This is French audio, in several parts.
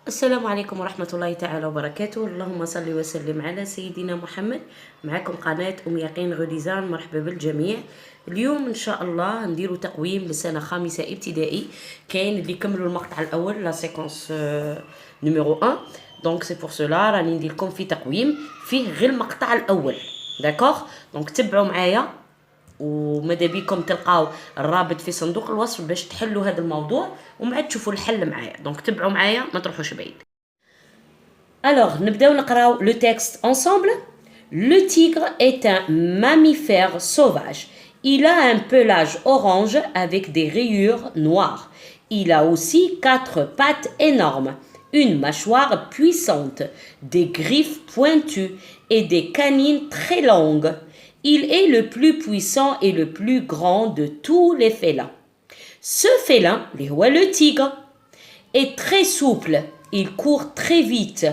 السلام عليكم ورحمة الله تعالى وبركاته. اللهم صل وسلم على سيدنا محمد. معكم قناة يقين غديزان. مرحبا بالجميع. اليوم إن شاء الله نديرو تقويم لسنة خامسة ابتدائي. كاين اللي كملوا المقطع الأول لا سيكونس نيميرو 1. دونك سي بور سولا راني ندير لكم في تقويم فيه غير المقطع الأول. داكوغ، دونك تبعوا معايا وماذا بيكم تلقاو الرابط في صندوق الوصف باش تحلوا هذا الموضوع ومن بعد تشوفوا الحل معايا. دونك تبعوا معايا ما تروحوش بعيد. Alors, نبداو نقراو le texte ensemble. Le tigre est un mammifère sauvage. Il a un pelage orange avec des rayures noires. Il a aussi 4 pattes énormes, une mâchoire puissante, des griffes pointues et des canines très longues. Il est le plus puissant et le plus grand de tous les félins. Ce félin, le tigre, est très souple. Il court très vite.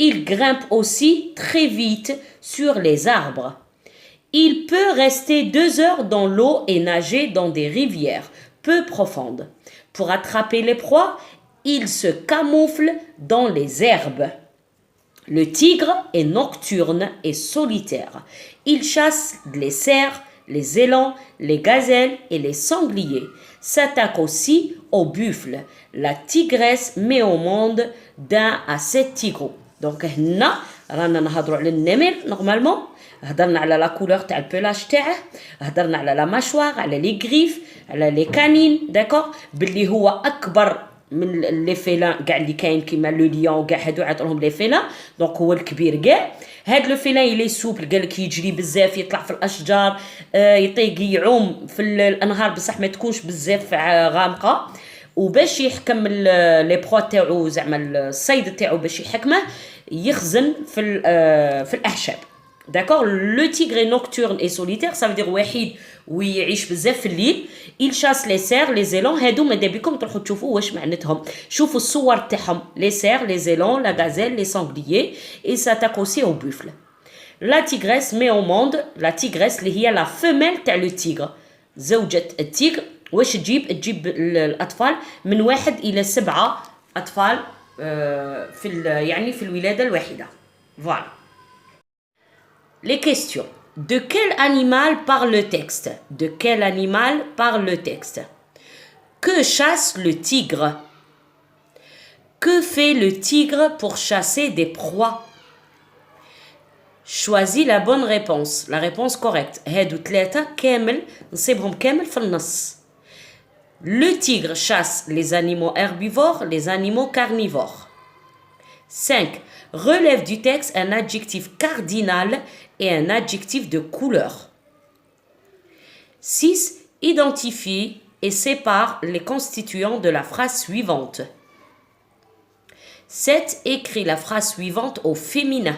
Il grimpe aussi très vite sur les arbres. Il peut rester 2 heures dans l'eau et nager dans des rivières peu profondes. Pour attraper les proies, il se camoufle dans les herbes. Le tigre est nocturne et solitaire. Il chasse les cerfs, les élans, les gazelles et les sangliers. S'attaque aussi aux buffles. La tigresse met au monde d'1 à 7 tigres. Donc هنا رانا نهضروا على النمر نورمالمون. هضرنا على لا كولور تاع البلاج تاعه، هضرنا على لا ماشوار، على لي غريف، على لي كانين. داكوغ، باللي هو اكبر من لي فيلان كاع اللي كاين كيما لو ليون كاع هادو عطولهم لي فيلان. دونك هو الكبير كاع. هاد لو فيلان يلي سوبل قالك يجري بزاف، يطلع في الاشجار، يطيق، يعوم في الانهار بصح ما تكونش بزاف غامقه. وباش يحكم لي برو تاعو، زعما الصيد تاعو باش يحكمه، يخزن في الاعشاب. D'accord, le tigre est nocturne et solitaire, ça veut dire وحيد ويعيش بزاف في الليل. Il chasse les cerfs, les élans. هادو ماذا بكم تروحوا تشوفوا واش معناتهم. شوفوا الصور تاعهم. Les cerfs, les élans, la gazelle, les sangliers. Et s'attaque aussi aux buffles. La tigresse met au monde, la tigresse اللي هي la femelle تاع le tigre. زوجة التيغر. واش تجيب الأطفال من 1 إلى 7 أطفال يعني في الولادة الواحدة. Voilà. Les questions. De quel animal parle le texte? De quel animal parle le texte? Que chasse le tigre? Que fait le tigre pour chasser des proies? Choisis la bonne réponse. La réponse correcte. هادو 3 كامل نصيبهم كامل في النص. Le tigre chasse les animaux herbivores, les animaux carnivores. 5. Relève du texte un adjectif cardinal et un adjectif de couleur. 6. Identifie et sépare les constituants de la phrase suivante. 7. Écris la phrase suivante au féminin.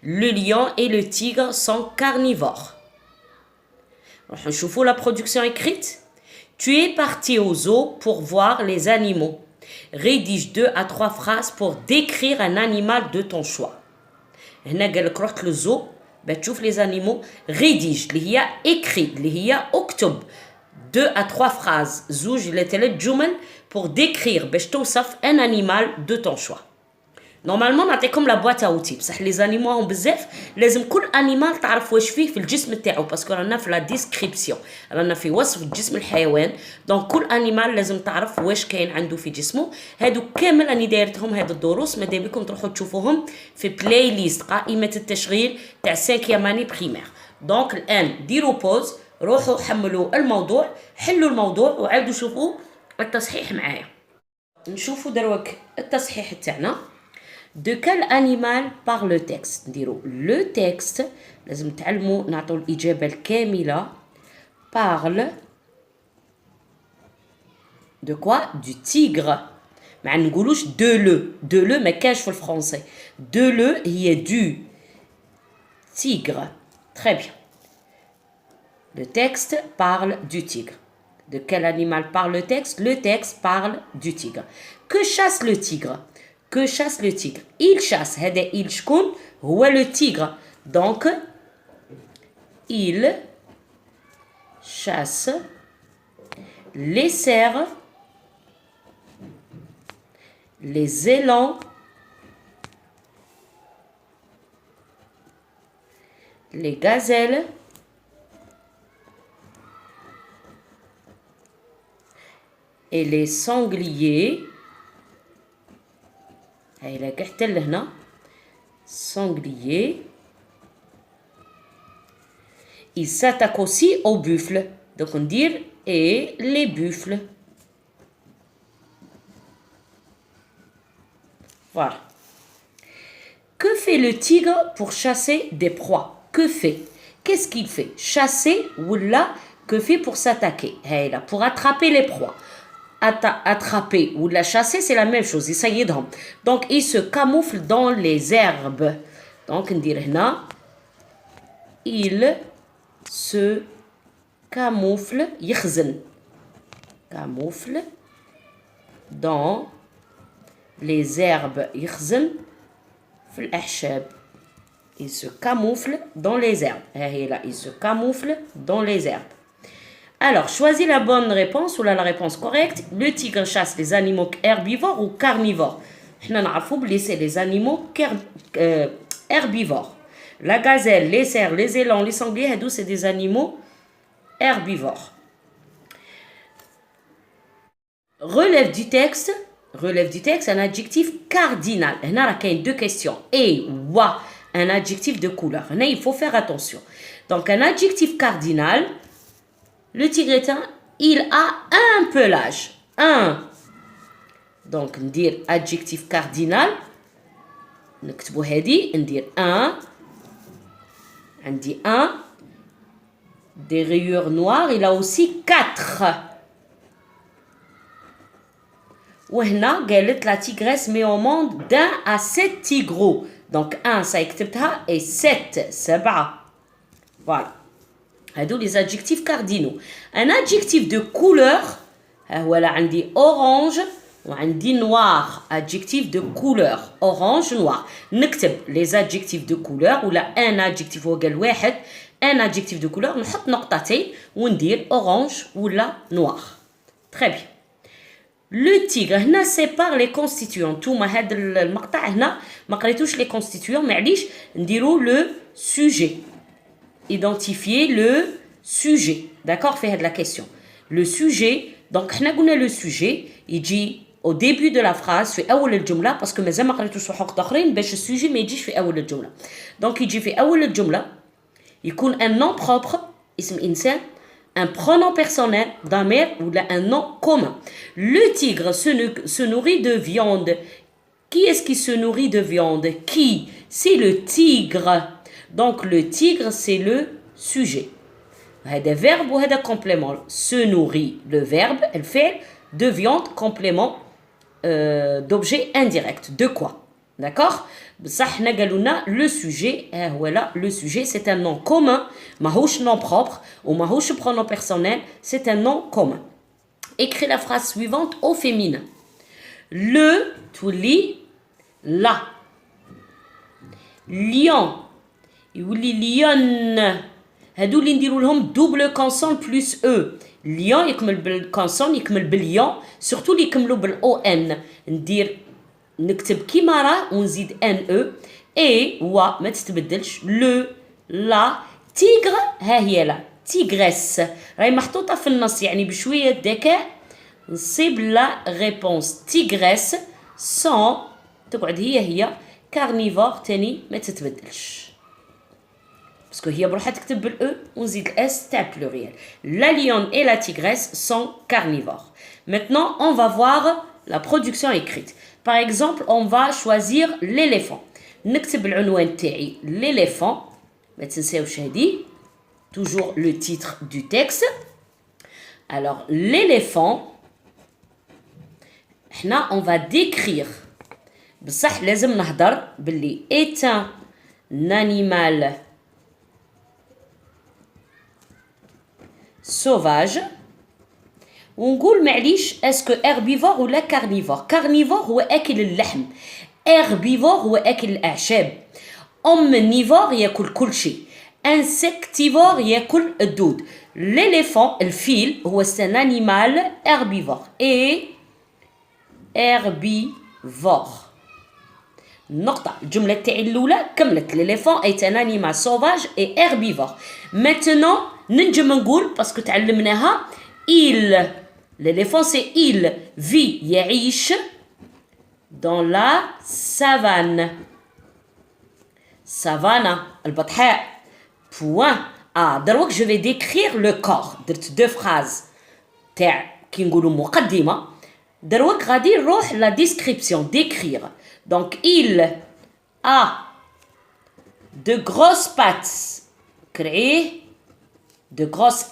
Le lion et le tigre sont carnivores. On chouffe la production écrite. Tu es parti au zoo pour voir les animaux. Rédige 2 à 3 phrases pour décrire un animal de ton choix. هنا قالك رحت للزو باش تشوف les animaux. rédige اللي هي écrit اللي هي اكتب 2 à 3 phrases، 2 إلى 3 جمل pour décrire باش توصف un animal de ton choix. نورمالمون نعطيكم لا بواط اوتي، بصح لي زانيمو بزاف لازم كل انيمال تعرف واش فيه في الجسم تاعو، باسكو رانا في لا ديسكريبسيون، رانا في وصف جسم الحيوان. دونك كل انيمال لازم تعرف واش كاين عنده في جسمه. هادو كامل راني دايرتهم هاد الدروس، ماذا بكم تروحوا تشوفوهم في بلاي ليست قائمه التشغيل تاع 5 اني بريمير. دونك الان ديروا بوز، روحوا حملوا الموضوع، حلوا الموضوع وعاودوا شوفوا التصحيح معايا. نشوفوا دروك التصحيح تاعنا. De quel animal parle le texte? نديرو le texte لازم تعلموا نعطوا الإجابة الكاملة. parle de quoi? Du tigre. ما نقولوش de le ما كاش في الفرنسي. de le هي du tigre. Très bien. Le texte parle du tigre. De quel animal parle le texte? Le texte parle du tigre. Que chasse le tigre? Que chasse le tigre? Il chasse. هذا il شكون؟ هو le tigre. Donc il chasse les cerfs les élans, les gazelles, et les sangliers. هاي حتى لهنا sangliers. Ils s'attaquent aussi aux buffles. Donc on dit et les buffles. Voilà. Que fait le tigre pour chasser des proies? Que fait? Qu'est-ce qu'il fait? Chasser ou là, que fait pour s'attaquer? Hey, là, pour attraper les proies. Attraper ou la chasser, c'est la même chose. Donc, il se camoufle dans les herbes. Donc, on dirait là, il se camoufle, يخزن, camoufle dans les herbes, يخزن في الأعشاب. Il se camoufle dans les herbes. Il se camoufle dans les herbes. Alors, choisis la bonne réponse ou la réponse correcte. Le tigre chasse les animaux herbivores ou carnivores? C'est les animaux herbivores. La gazelle, les cerfs, les élans, les sangliers, c'est des animaux herbivores. Relève du texte, un adjectif cardinal. Il y a deux questions. Et ou un adjectif de couleur. Il faut faire attention. Donc, un adjectif cardinal, le tigretin, il a un pelage. Un. Donc, on dit adjectif cardinal. نكتبو هادي ندير un. عندي un. Des rayures noires. Il a aussi 4. وهنا قالت la tigresse met au monde d'1 à 7 tigreaux. Donc 1 ça يكتبتها et 7 7. Voilà. هادو les adjectifs cardinaux. Un adjectif de couleur, voilà عندي orange وعندي noir. Adjectif de couleur, orange noir. نكتب les adjectifs de couleur ولا un adjectif هو قال واحد. Un adjectif de couleur نحط نقطتين وندير orange ولا noir. Très bien. Le tigre هنا sépare les constituants. توما هذا المقطع هنا ما قريتوش les constituants معليش نديرو le sujet. Identifier le sujet. D'accord? Fait la question. Le sujet, donc احنا قلنا le sujet يجي au début de la phrase في أول الجملة parce que مازال ما قريتوش حقوق آخرين باش السوجي ما يجيش في أول الجملة. Donc يجي في أول الجملة يكون un nom propre اسم إنسان un pronom personnel d'un mère ou un nom commun. Le tigre se nourrit de viande. Qui est-ce qui se nourrit de viande? Qui? C'est le tigre. Donc le tigre c'est le sujet. هذا verbe ou هذا complément. Se nourrit le verbe, elle fait de viande complément d'objet indirect. De quoi? D'accord? بصح حنا قالوا لنا le sujet voilà le sujet c'est un nom commun ماهوش nom propre وماهوش pronom personnel, c'est un nom commun. Écris la phrase suivante au féminin. Le تولي la. Lion يولي ليون. هادو اللي نديروا لهم double consonne plus e. lion يكمل بالكونسون يكمل باليون سورتو اللي يكملوا بالاو ان. ندير نكتب كيما راه ونزيد ان او اي و ما تتبدلش لو لا تيغر ها هي لا تيغريس راهي محطوطه في النص يعني بشويه ذكاء نصيب لا ريبونس تيغريس سون تقعد هي كارنيفور تاني ما تتبدلش باسكو هي بروحها تكتب بالاو ونزيد الاس تاع بلوريال. La lionne et la tigresse sont carnivores. Maintenant on va voir la production écrite. Par exemple, on va choisir l'éléphant. نكتب العنوان تاعي l'éléphant. ما تنساوش هادي. Toujours le titre du texte. Alors, l'éléphant. حنا on va décrire. بصح لازم نهضر باللي est un animal sauvage. ونقول معليش اسكو herbivore ولا carnivore. carnivore هو اكل اللحم. herbivore هو اكل الاعشاب. omnivore ياكل كل شيء. insectivore ياكل الدود. l'éléphant الفيل هو un animal herbivore. et herbivore النقطة الجملة تاعي الأولى كملت l'éléphant est un animal sauvage et herbivore. Maintenant ننجم نقول باسكو تعلمناها il l'éléphant c'est il vit يعيش dans la savane. Savane البطحاء. Point. دروك je vais décrire le corps. درت deux phrases تاع كي نقولوا مقدمة. دروك غادي نروح la description décrire. Donc il a de grosses pattes. Créer de grosses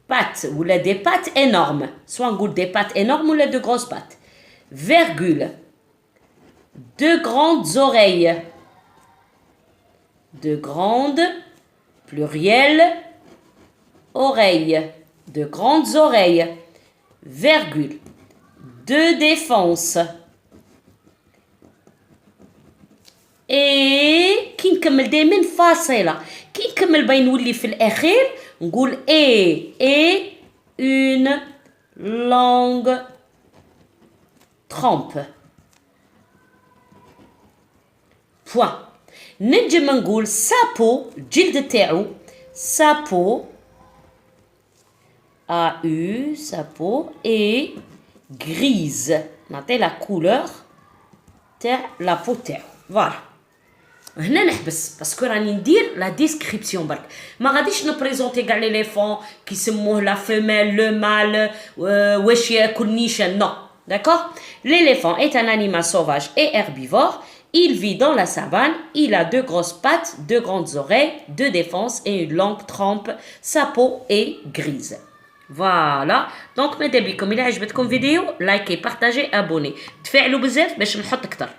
pattes ou des pattes énormes. Soit on goûte des pattes énormes ou de grosses pattes. Virgule. De grandes oreilles. De grandes, pluriel, oreilles. De grandes oreilles. Virgule. De défense. Et كي نكمل دائما فاصلة كي نكمل باين نولي في الأخير نقول et une longue trempe. Point. نجم نقول sa peau الجلد تاعو sa peau sa peau est grise. نعطي la couleur تاع la peau تاعو. Voilà. هنا نحبس باسكو راني ندير لا ديسكريبسيون برك ما غاديش نبريزونتي كاع ليليفون كيسموه لا فيميل لو مال واش ياكل نيشان نو داكور. L'éléphant est un animal sauvage et herbivore. Il vit dans la savane. Il a deux grosses pattes, deux grandes oreilles, deux défenses et une longue trempe. Sa peau est grise. Voilà. Donc ماذا بكم إلا عجبتكم فيديو لايكي بارطاجي ابوني تفاعلوا بزاف باش نحط اكثر.